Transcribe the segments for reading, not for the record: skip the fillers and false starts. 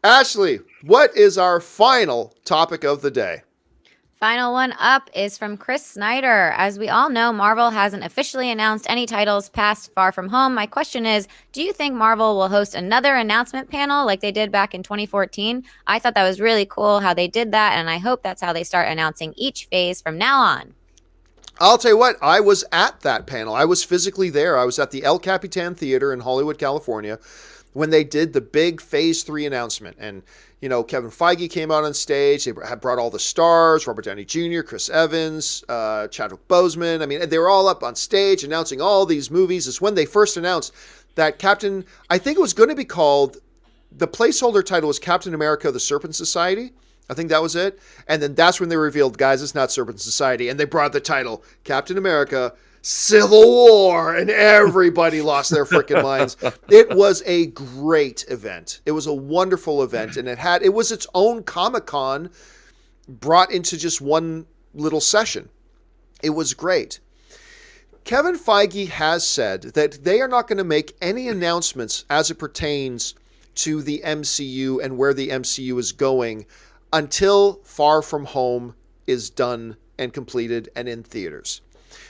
Ashley, what is our final topic of the day? Final one up is from Chris Snyder. As we all know, Marvel hasn't officially announced any titles past Far From Home. My question is, do you think Marvel will host another announcement panel like they did back in 2014? I thought that was really cool how they did that, and I hope that's how they start announcing each phase from now on. I'll tell you what, I was at that panel. I was physically there. I was at the El Capitan Theater in Hollywood, California, when they did the big Phase 3 announcement. And, Kevin Feige came out on stage. They had brought all the stars, Robert Downey Jr., Chris Evans, Chadwick Boseman. I mean, they were all up on stage announcing all these movies. It's when they first announced that I think it was going to be called, the placeholder title was Captain America, the Serpent Society. I think that was it. And then that's when they revealed, guys, it's not Serpent Society. And they brought the title Captain America, Civil War, and everybody lost their freaking minds. It was a great event. It was a wonderful event, and it was its own Comic-Con brought into just one little session. It was great. Kevin Feige has said that they are not going to make any announcements as it pertains to the MCU and where the MCU is going until Far From Home is done and completed and in theaters.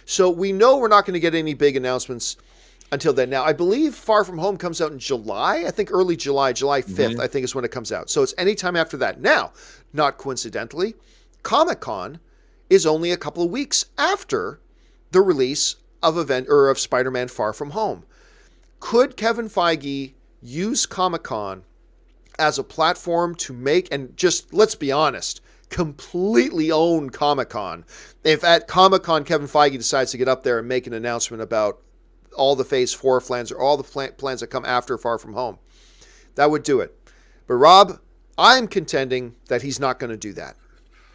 So we know we're not going to get any big announcements until then. Now, I believe Far From Home comes out in July. I think early July, July 5th, I think is when it comes out. So it's anytime after that. Now, not coincidentally, Comic-Con is only a couple of weeks after the release of Spider-Man Far From Home. Could Kevin Feige use Comic-Con as a platform to make, and just let's be honest, completely own Comic-Con? If at Comic-Con Kevin Feige decides to get up there and make an announcement about all the Phase 4 plans or all the plans that come after Far From Home, that would do it. But Rob, I'm contending that he's not going to do that.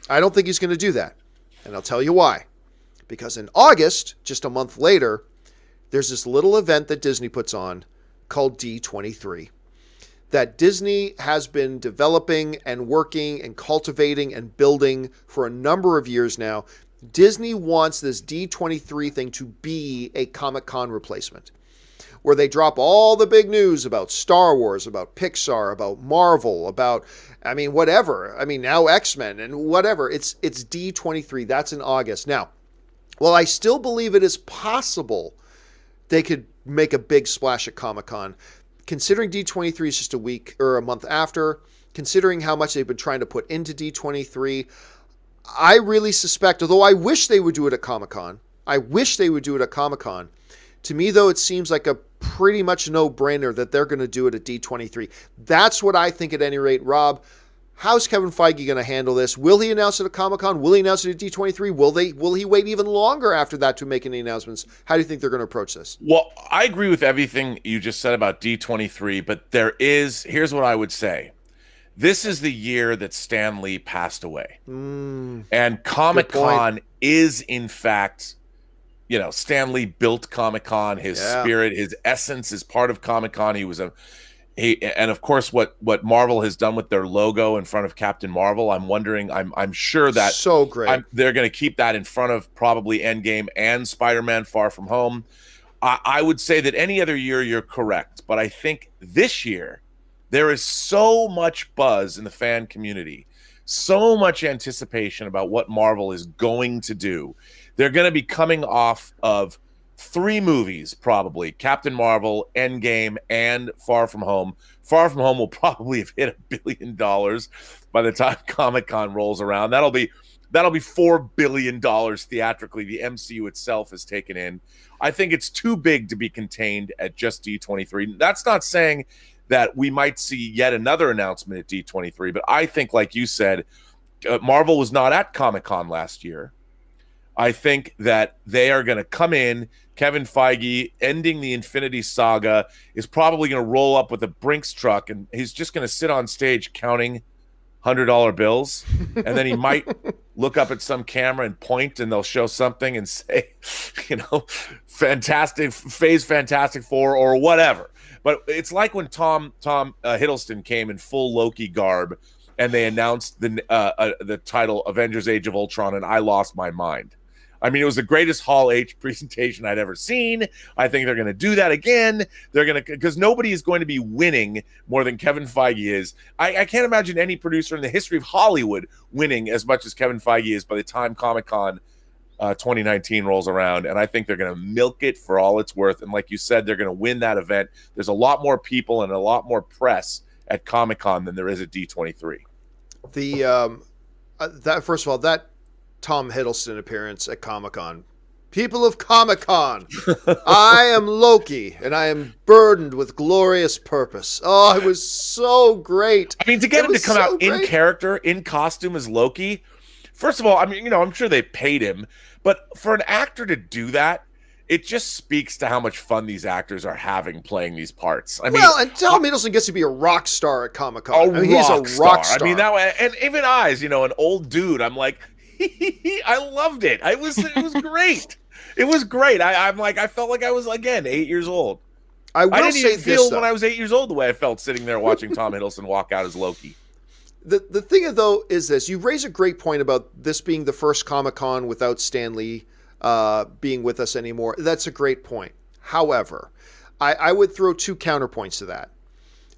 I don't think he's going to do that. And I'll tell you why. Because in August, just a month later, there's this little event that Disney puts on called D23. That Disney has been developing and working and cultivating and building for a number of years now. Disney wants this D23 thing to be a Comic-Con replacement, where they drop all the big news about Star Wars, about Pixar, about Marvel, about, whatever. Now X-Men and whatever. It's D23. That's in August. Now, well, I still believe it is possible they could make a big splash at Comic-Con. Considering D23 is just a week or a month after, considering how much they've been trying to put into D23, I really suspect, although I wish they would do it at Comic-Con, to me, though, it seems like a pretty much no-brainer that they're going to do it at D23. That's what I think at any rate. Rob, how's Kevin Feige going to handle this? Will he announce it at Comic-Con? Will he announce it at D23? Will he wait even longer after that to make any announcements? How do you think they're going to approach this? Well, I agree with everything you just said about D23, but here's what I would say. This is the year that Stan Lee passed away. And Comic-Con is, in fact, Stan Lee built Comic-Con. His spirit, his essence is part of Comic-Con. And of course, what Marvel has done with their logo in front of Captain Marvel, I'm sure that so great. They're going to keep that in front of probably Endgame and Spider-Man Far From Home. I would say that any other year you're correct, but I think this year there is so much buzz in the fan community, so much anticipation about what Marvel is going to do. They're going to be coming off of 3 movies, probably Captain Marvel, Endgame, and Far From Home. Far From Home will probably have hit $1 billion by the time Comic-Con rolls around. That'll be $4 billion theatrically. The MCU itself has taken in. I think it's too big to be contained at just D23. That's not saying that we might see yet another announcement at D23, but I think, like you said, Marvel was not at Comic-Con last year. I think that they are going to come in. Kevin Feige, ending the Infinity Saga, is probably going to roll up with a Brinks truck, and he's just going to sit on stage counting $100 bills, and then he might look up at some camera and point, and they'll show something and say, Fantastic Four or whatever. But it's like when Tom Hiddleston came in full Loki garb, and they announced the title Avengers: Age of Ultron, and I lost my mind. I mean, it was the greatest Hall H presentation I'd ever seen. I think they're going to do that again. They're going to, because nobody is going to be winning more than Kevin Feige is. I can't imagine any producer in the history of Hollywood winning as much as Kevin Feige is by the time Comic-Con 2019 rolls around. And I think they're going to milk it for all it's worth. And like you said, they're going to win that event. There's a lot more people and a lot more press at Comic-Con than there is at D23. That first of all, that Tom Hiddleston appearance at Comic-Con. People of Comic-Con, I am Loki, and I am burdened with glorious purpose. Oh, it was so great. I mean, to get him to come out in character, in costume as Loki, first of all, I mean, I'm sure they paid him, but for an actor to do that, it just speaks to how much fun these actors are having playing these parts. I mean, well, and Tom Hiddleston gets to be a rock star at Comic-Con. He's a rock star. I mean, that way, and even an old dude, I'm like, I loved it. It was great. It was great. I felt like I was, again, 8 years old. I didn't even feel when I was 8 years old the way I felt sitting there watching Tom Hiddleston walk out as Loki. The thing, though, is this. You raise a great point about this being the first Comic-Con without Stan Lee being with us anymore. That's a great point. However, I would throw two counterpoints to that.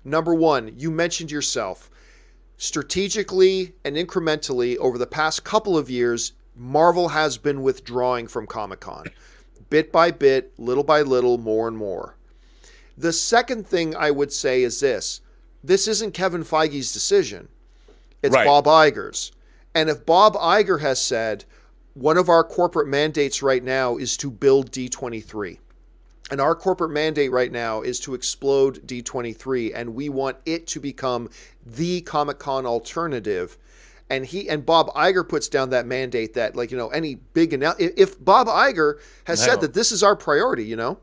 Number one, you mentioned yourself. Strategically and incrementally over the past couple of years, Marvel has been withdrawing from Comic-Con. Bit by bit, little by little, more and more. The second thing I would say is this. This isn't Kevin Feige's decision. It's right. Bob Iger's. And if Bob Iger has said, one of our corporate mandates right now is to build D23. And our corporate mandate right now is to explode D23, and we want it to become the Comic-Con alternative. And Bob Iger puts down that mandate that, any big announcement. If Bob Iger has said that this is our priority, Let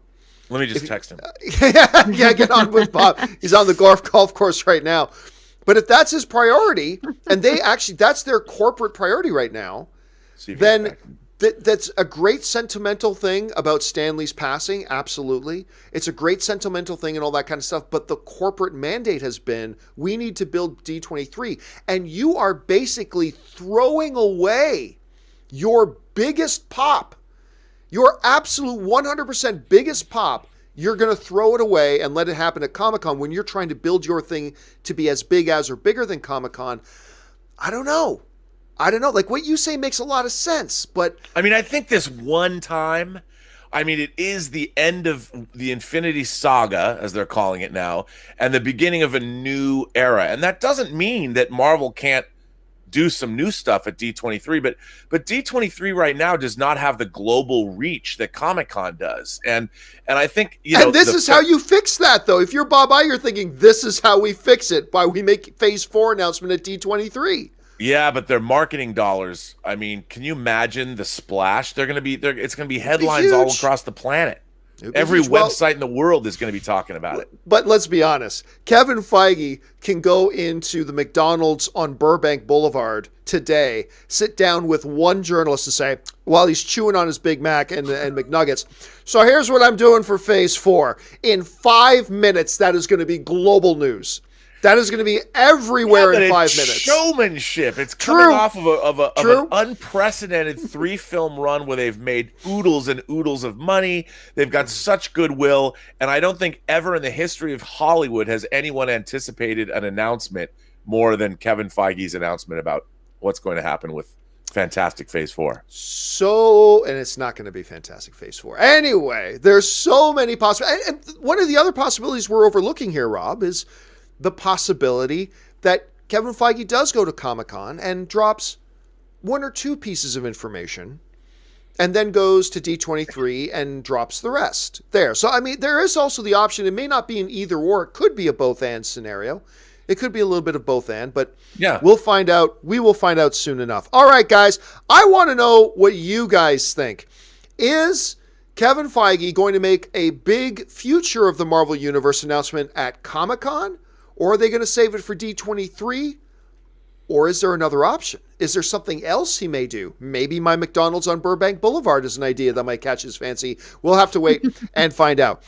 me just text him. Yeah, get on with Bob. He's on the golf course right now. But if that's his priority, and that's their corporate priority right now, then that's a great sentimental thing about Stan Lee's passing. Absolutely. It's a great sentimental thing and all that kind of stuff. But the corporate mandate has been, we need to build D23. And you are basically throwing away your biggest pop, your absolute 100% biggest pop. You're going to throw it away and let it happen at Comic-Con when you're trying to build your thing to be as big as or bigger than Comic-Con. I don't know. Like, what you say makes a lot of sense, but... I mean, I think this one time, it is the end of the Infinity Saga, as they're calling it now, and the beginning of a new era. And that doesn't mean that Marvel can't do some new stuff at D23, but D23 right now does not have the global reach that Comic-Con does. And I think, And this is how you fix that, though. If you're Bob Iger thinking, this is how we fix it, by we make Phase 4 announcement at D23. Yeah, but their marketing dollars, can you imagine the splash? It's going to be headlines all across the planet. Every website in the world is going to be talking about it. But let's be honest. Kevin Feige can go into the McDonald's on Burbank Boulevard today, sit down with one journalist and say, while he's chewing on his Big Mac and McNuggets, so here's what I'm doing for Phase 4. In 5 minutes, that is going to be global news. That is going to be everywhere in 5 minutes. Showmanship. It's coming off of an unprecedented 3-film run where they've made oodles and oodles of money. They've got such goodwill. And I don't think ever in the history of Hollywood has anyone anticipated an announcement more than Kevin Feige's announcement about what's going to happen with Fantastic Phase 4. And it's not going to be Fantastic Phase 4. Anyway, there's so many possibilities. And one of the other possibilities we're overlooking here, Rob, is the possibility that Kevin Feige does go to Comic-Con and drops one or two pieces of information and then goes to D23 and drops the rest there. So, there is also the option. It may not be an either or. It could be a both and scenario. It could be a little bit of both and, but yeah, we'll find out. We will find out soon enough. All right, guys, I want to know what you guys think. Is Kevin Feige going to make a big future of the Marvel Universe announcement at Comic-Con? Or are they going to save it for D23? Or is there another option? Is there something else he may do? Maybe my McDonald's on Burbank Boulevard is an idea that might catch his fancy. We'll have to wait and find out.